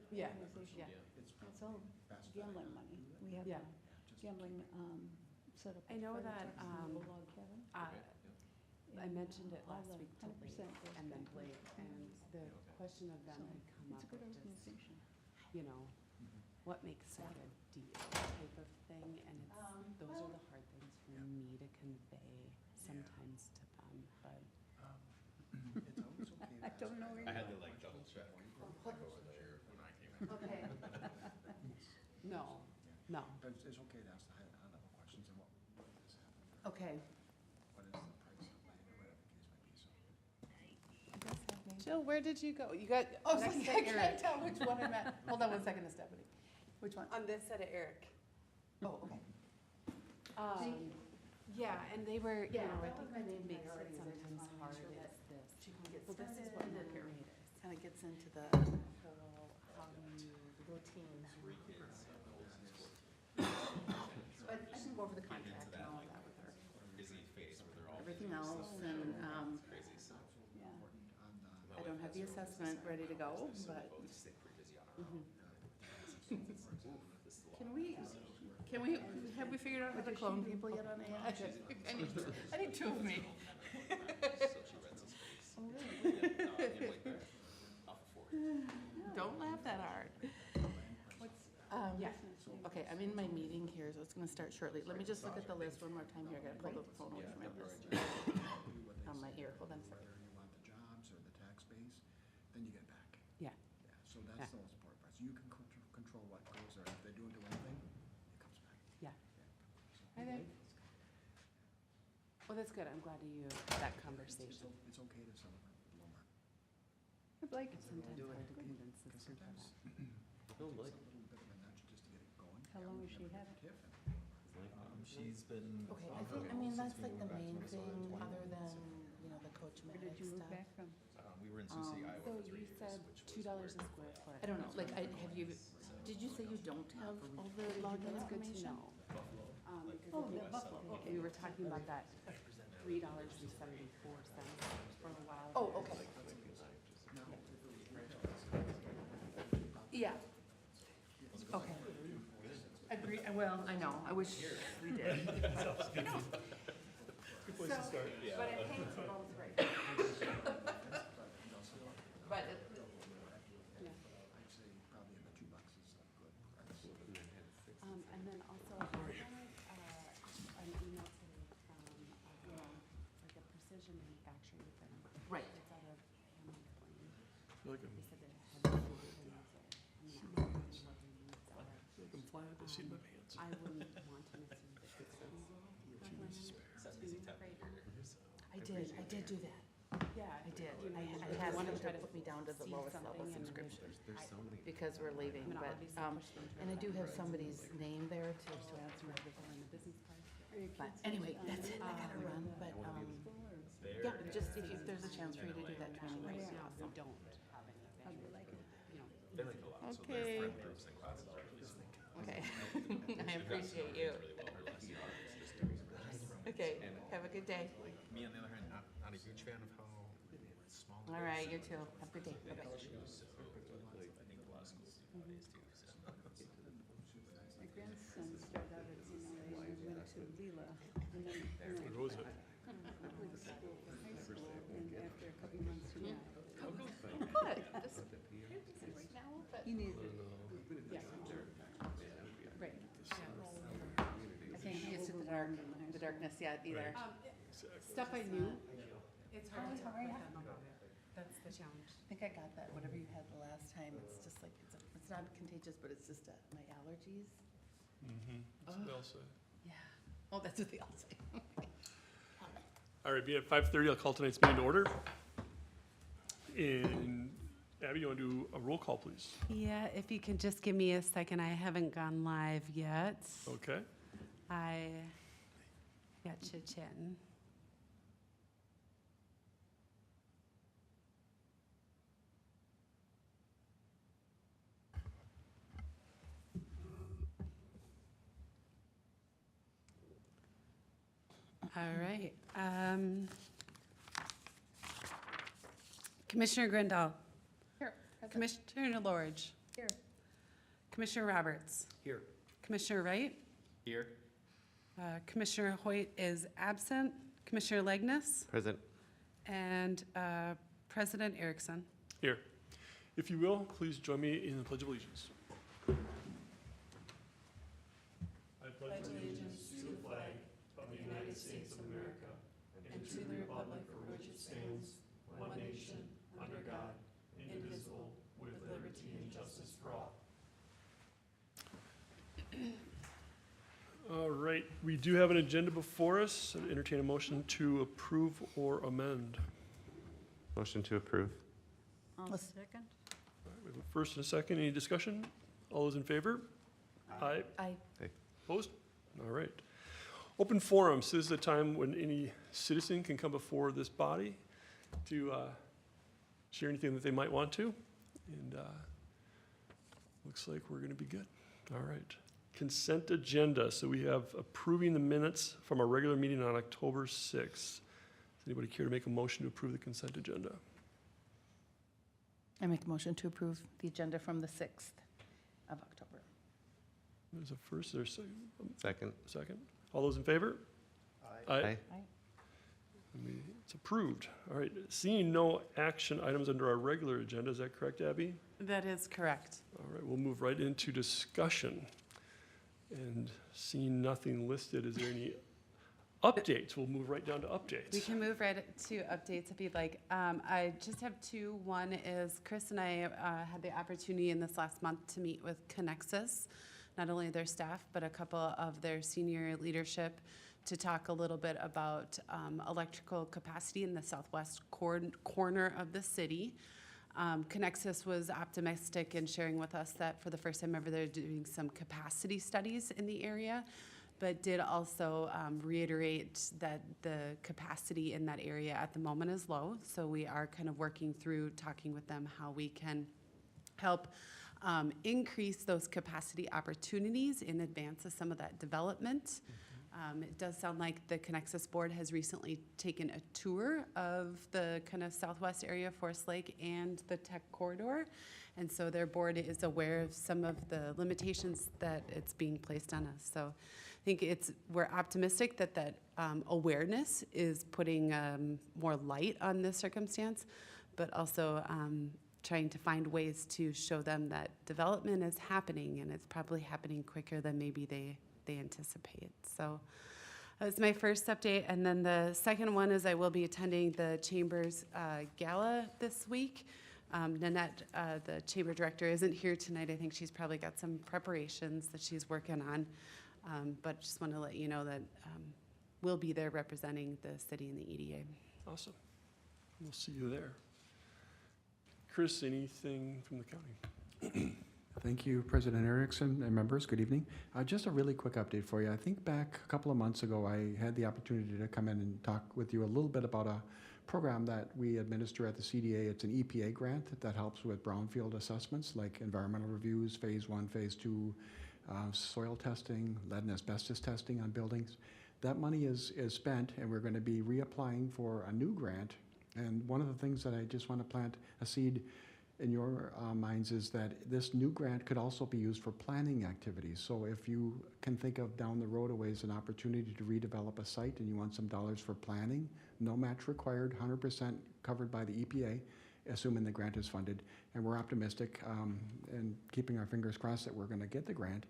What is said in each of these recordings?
Yeah, organization. yeah. It's It's all fast gambling money. We have Yeah. a gambling set up. I know with that, Firetex and the log cabin. I And, mentioned it all last the week to 100% Blake goes and then back to Blake, the and community. the question of them So, had come It's up a good with just, organization. you know, what makes it a deal type of thing, and it's, those are the hard things for me to convey sometimes to them, but. It's always okay to I don't know ask. either. I had to like double check. Like over there when I came in. Okay. No, no, But it's okay to ask the high-level questions and what is happening. okay. What is the price of land or whatever the case might be, so. Jill, where did you go? You got, oh, Next to I can't Eric. tell which one I meant. Hold on one second, it's Stephanie. Which one? On this set of Eric. Oh, okay. Yeah, and they were, you Yeah, know, I that think was my what main makes priority, it is I just sometimes wanna make hard sure is that this. She can get Well, this is started what and her then period is. kind of gets into the Whole, how do you, routine. Three kids. So I can go over the contract and all of that with her. Busy phase where they're all. Everything else, and, Crazy, so. Yeah. Important on the. I don't have the assessment ready to go, but Both stay pretty busy on our own. can we, have we figured out how to clone people yet on AI? I need two of me. So she rents a space. Oh, really? Yeah, like that. Off of 40. Don't laugh that hard. yeah. Okay, I'm in my meeting here, so it's gonna start shortly. Let me just look at the list one more time here. I gotta pull the phone away from my list. On my ear, hold on a second. Whether you want the jobs or the tax base, then you get it back. Yeah. Yeah, so that's the most important part. So you can control what goes there. If they don't do anything, it comes back. Yeah. Yeah. I think, well, that's good, I'm glad you had that conversation. It's okay to celebrate lower. Blake, It's sometimes hard to convince this Because group of sometimes that. it takes a little bit of a nudge just to get it going. How long has she had it? TIF, She's been. Okay, I think, I mean, that's like the main thing, other than, you know, the coach where medic did you move stuff. back from? We were in Sioux City, Iowa So for 3 you years. said which was $2 a where- square foot. I don't know, like, have you, did you say you don't have all the login That's good to information? know. Because Oh, I the think Buffalo, we were talking about that $3.74 for a while. Oh, okay. Yeah. Okay. Agree, well, I know, I wish we did. Good place to start. Yeah. But it pays both right. But Yeah. I'd say probably in the $2 is a good price. And then also, I wanted an email today from, like a precision manufacturing firm. Right. It's out of Hamilton Plain. Like They said they had a user. I'm not sure what their needs are. I'm flying at the seat of my pants. I wouldn't want to miss you. I did do that. Yeah. I did. You know, I if had you wanna them try to to put me down to the see lowest level something and then subscription There's so many. because we're leaving, I'm gonna but, obviously push them to and I do have the somebody's name there to answer people everything. in the business part. Are your But kids, anyway, that's it, I gotta run, but, school or yeah, just if there's a chance for you to do that training, that would be We awesome. don't have how do anything, you like it? you know. They like a lot, so Okay. their friend groups and classes are really sick. Okay, I appreciate you. Really well her last year. It's just doing really Okay, have a good day. Like me on the other hand, not a huge fan of how small. All right, you too, have a good day, bye-bye. I think a lot of schools do nowadays too. So. My grandson started out at EDA and went to Leela. And then Where was it? went to school for high school, and after a couple months, he died. Good. He needed, yeah. Right. I can't get used to the darkness yet either. Stuff I knew, it's hard to Oh, talk sorry. with them about it. That's the challenge. I think I got that, whatever you had the last time, it's just like, it's not contagious, but it's just my allergies. That's what they all say. Yeah. Oh, that's what they all say. All right, being at 5:30, I'll call tonight's meeting to order. And Abby, you want to do a roll call, please? Yeah, if you can just give me a second, I haven't gone live yet. Okay. I got chit-chatting. All right. Commissioner Grindal. Here. Commissioner Lorge. Here. Commissioner Roberts. Here. Commissioner Wright. Here. Commissioner Hoyt is absent. Commissioner Legness. Present. And President Erickson. Here. If you will, please join me in the Pledge of Allegiance. I pledge allegiance to the flag of the United States of America and to the republic for which it stands, one nation, under God, indivisible, with liberty and justice for all. All right, we do have an agenda before us. I'd entertain a motion to approve or amend. Motion to approve. I'll second. All right, we have a first and a second. Any discussion? All those in favor? Aye. Aye. Opposed? All right. Open forum. So this is a time when any citizen can come before this body to share anything that they might want to. And looks like we're going to be good. All right. Consent agenda. So we have approving the minutes from our regular meeting on October 6th. Does anybody care to make a motion to approve the consent agenda? I make a motion to approve the agenda from the 6th of October. There's a first, there's Second. a second. All those in favor? Aye. It's approved. All right. Seeing no action items under our regular agenda, is that correct, Abby? That is correct. All right, we'll move right into discussion. And seeing nothing listed, is there any updates? We'll move right down to updates. We can move right to updates if you'd like. I just have two. One is Chris and I had the opportunity in this last month to meet with Connexus, not only their staff, but a couple of their senior leadership to talk a little bit about electrical capacity in the southwest corner of the city. Connexus was optimistic in sharing with us that for the first time ever they're doing some capacity studies in the area, but did also reiterate that the capacity in that area at the moment is low. So we are kind of working through talking with them how we can help increase those capacity opportunities in advance of some of that development. It does sound like the Connexus board has recently taken a tour of the kind of southwest area, Forest Lake, and the tech corridor. And so their board is aware of some of the limitations that it's being placed on us. So I think we're optimistic that that awareness is putting more light on this circumstance, but also trying to find ways to show them that development is happening, and it's probably happening quicker than maybe they anticipate. So that was my first update. And then the second one is I will be attending the Chamber's gala this week. Nanette, the Chamber Director, isn't here tonight. I think she's probably got some preparations that she's working on. But just want to let you know that we'll be there representing the city and the EDA. Awesome. We'll see you there. Chris, anything from the county? Thank you, President Erickson and members. Good evening. Just a really quick update for you. I think back a couple of months ago, I had the opportunity to come in and talk with you a little bit about a program that we administer at the CDA. It's an EPA grant that helps with brownfield assessments like environmental reviews, phase 1, phase 2, soil testing, lead and asbestos testing on buildings. That money is spent, and we're going to be reapplying for a new grant. And one of the things that I just want to plant a seed in your minds is that this new grant could also be used for planning activities. So if you can think of down the road a ways an opportunity to redevelop a site and you want some dollars for planning, no match required, 100% covered by the EPA, assuming the grant is funded. And we're optimistic and keeping our fingers crossed that we're going to get the grant.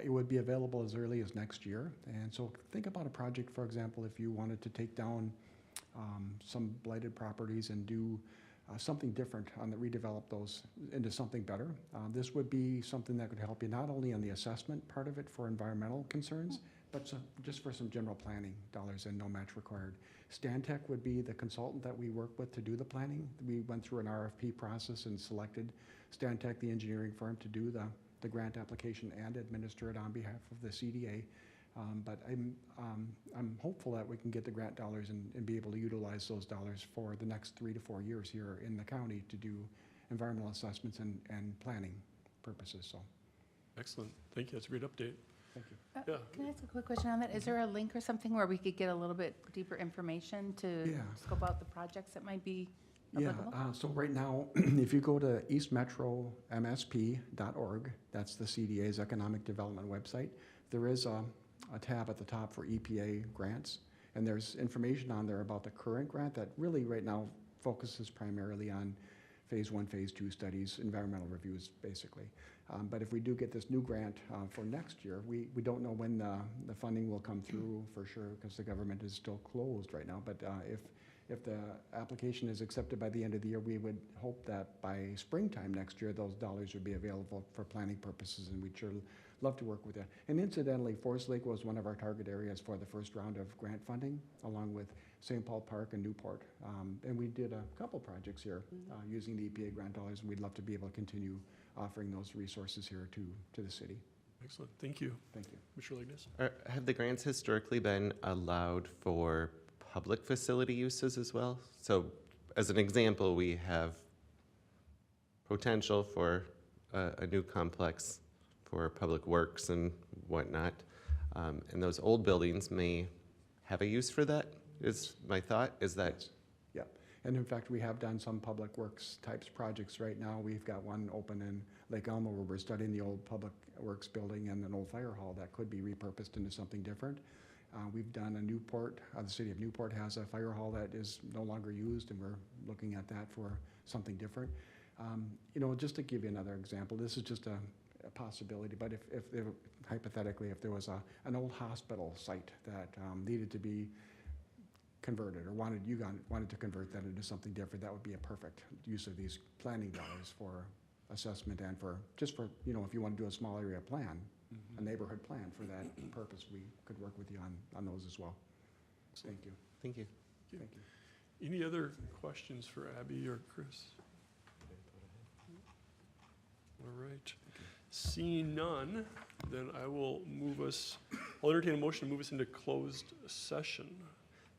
It would be available as early as next year. And so think about a project, for example, if you wanted to take down some blighted properties and do something different on the redevelop those into something better. This would be something that could help you not only on the assessment part of it for environmental concerns, but just for some general planning dollars and no match required. Stantec would be the consultant that we work with to do the planning. We went through an RFP process and selected Stantec, the engineering firm, to do the grant application and administer it on behalf of the CDA. But I'm hopeful that we can get the grant dollars and be able to utilize those dollars for the next 3 to 4 years here in the county to do environmental assessments and planning purposes. So, Excellent. Thank you. That's a great update. thank you. Yeah. Can I ask a quick question on that? Is there a link or something where we could get a little bit deeper information to Yeah. scope out the projects that might be Yeah, applicable? so right now, if you go to eastmetromsp.org, that's the CDA's economic development website, there is a tab at the top for EPA grants, and there's information on there about the current grant that really right now focuses primarily on phase 1, phase 2 studies, environmental reviews, basically. But if we do get this new grant for next year, we don't know when the funding will come through for sure, because the government is still closed right now. But if the application is accepted by the end of the year, we would hope that by springtime next year, those dollars would be available for planning purposes, and we'd sure love to work with that. And incidentally, Forest Lake was one of our target areas for the first round of grant funding, along with St. Paul Park and Newport. And we did a couple projects here using the EPA grant dollars, and we'd love to be able to continue offering those resources here to the city. Excellent, thank you. Thank you. Commissioner Lignes? Have the grants historically been allowed for public facility uses as well? So as an example, we have potential for a new complex for public works and whatnot. And those old buildings may have a use for that, is my thought. Is that? Yeah, and in fact, we have done some public works types projects right now. We've got one open in Lake Elmo where we're studying the old public works building and an old fire hall that could be repurposed into something different. We've done a Newport, the city of Newport has a fire hall that is no longer used, and we're looking at that for something different. You know, just to give you another example, this is just a possibility, but if hypothetically, if there was an old hospital site that needed to be converted, or wanted to convert that into something different, that would be a perfect use of these planning dollars for assessment and for, just for, you know, if you want to do a small area plan, a neighborhood plan for that purpose, we could work with you on those as well. Thank you. Thank you. Thank you. Any other questions for Abby or Chris? All right. Seeing none, then I will I'll entertain a motion to move us into closed session.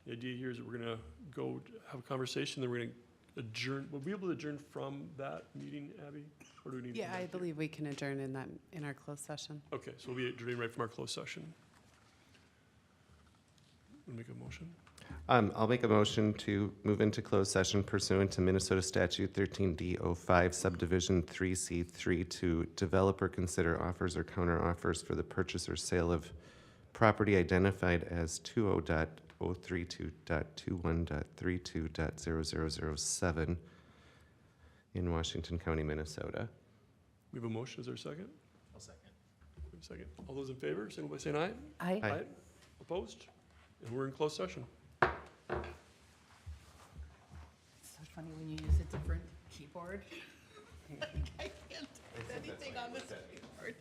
The idea here is that we're gonna go have a conversation, then we're gonna adjourn. Will we be able to adjourn from that meeting, Abby? Or do we need to Yeah, come I back here? believe we can adjourn in our closed session. Okay, so we'll be adjourning right from our closed session. Wanna make a motion? I'll make a motion to move into closed session pursuant to Minnesota Statute 13D05 Subdivision 3C3 to develop or consider offers or counter-offers for the purchase or sale of property identified as 20.032.21.32.0007 in Washington County, Minnesota. We have a motion, is there a second? I'll second. We have a second. All those in favor, signal by saying aye. Aye. Aye. Opposed? And we're in closed session. It's so funny when you use a different keyboard. I can't do anything on this keyboard.